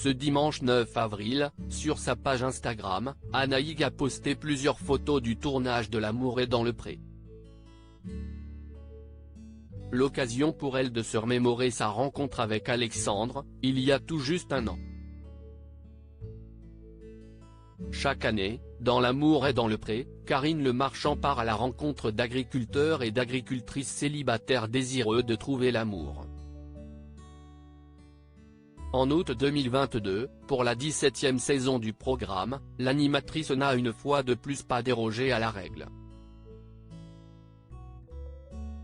Ce dimanche 9 avril, sur sa page Instagram, Anaïg a posté plusieurs photos du tournage de L'amour est dans le pré. L'occasion pour elle de se remémorer sa rencontre avec Alexandre, il y a tout juste un an. Chaque année, dans L'amour est dans le pré, Karine Le Marchand part à la rencontre d'agriculteurs et d'agricultrices célibataires désireux de trouver l'amour. En août 2022, pour la 17e saison du programme, l'animatrice n'a une fois de plus pas dérogé à la règle.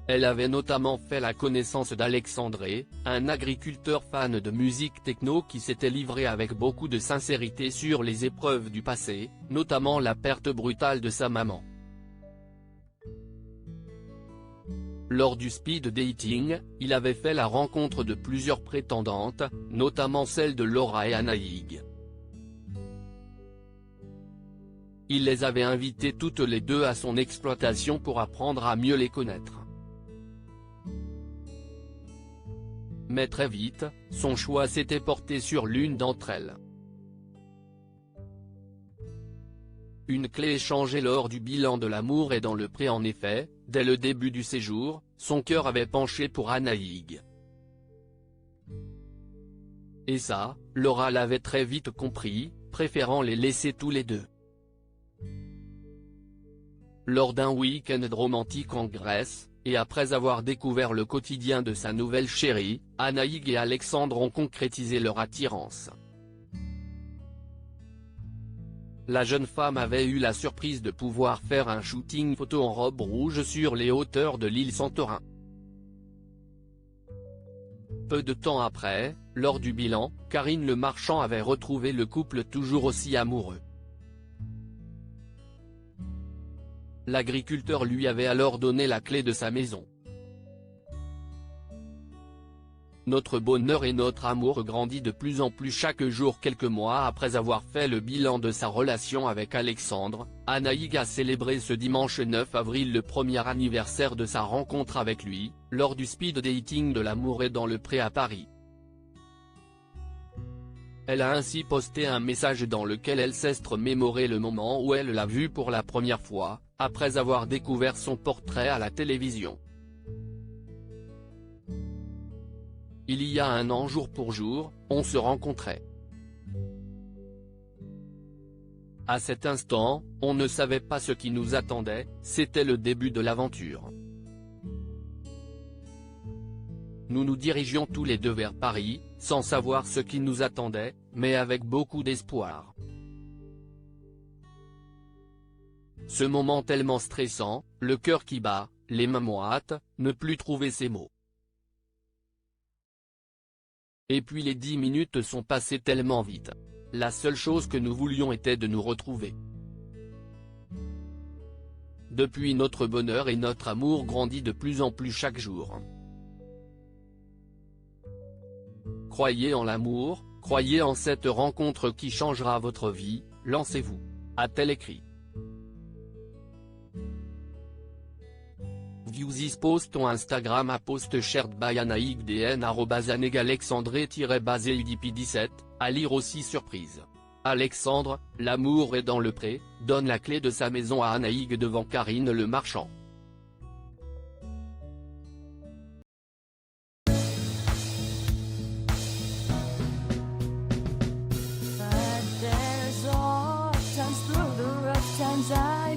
Elle avait notamment fait la connaissance d'Alexandre, un agriculteur fan de musique techno qui s'était livré avec beaucoup de sincérité sur les épreuves du passé, notamment la perte brutale de sa maman. Lors du speed dating, il avait fait la rencontre de plusieurs prétendantes, notamment celle de Laura et Anaïg. Il les avait invitées toutes les deux à son exploitation pour apprendre à mieux les connaître. Mais très vite, son choix s'était porté sur l'une d'entre elles. Une clé échangée lors du bilan de L'amour est dans le pré. En effet, dès le début du séjour, son cœur avait penché pour Anaïg. Et ça, Laura l'avait très vite compris, préférant les laisser tous les deux. Lors d'un week-end romantique en Grèce, et après avoir découvert le quotidien de sa nouvelle chérie, Anaïg et Alexandre ont concrétisé leur attirance. La jeune femme avait eu la surprise de pouvoir faire un shooting photo en robe rouge sur les hauteurs de l'île Santorin. Peu de temps après, lors du bilan, Karine Le Marchand avait retrouvé le couple toujours aussi amoureux. L'agriculteur lui avait alors donné la clé de sa maison. Notre bonheur et notre amour grandit de plus en plus chaque jour. Quelques mois après avoir fait le bilan de sa relation avec Alexandre, Anaïg a célébré ce dimanche 9 avril le premier anniversaire de sa rencontre avec lui, lors du speed dating de L'amour est dans le pré à Paris. Elle a ainsi posté un message dans lequel elle s'est remémoré le moment où elle l'a vu pour la première fois, après avoir découvert son portrait à la télévision. Il y a un an jour pour jour, on se rencontrait. À cet instant, on ne savait pas ce qui nous attendait, c'était le début de l'aventure. Nous nous dirigions tous les deux vers Paris, sans savoir ce qui nous attendait, mais avec beaucoup d'espoir. Ce moment tellement stressant, le cœur qui bat, les mains moites, ne plus trouver ses mots. Et puis les 10 minutes sont passées tellement vite. La seule chose que nous voulions était de nous retrouver. Depuis, notre bonheur et notre amour grandit de plus en plus chaque jour. Croyez en l'amour, croyez en cette rencontre qui changera votre vie, lancez-vous, a-t-elle écrit. View this post on Instagram à post shared by anaïgdn @alexandre-baseidp17, à lire aussi. Surprise. Alexandre, L'amour est dans le pré, donne la clé de sa maison à Anaïg devant Karine Le Marchand. But there's all times through the rough times I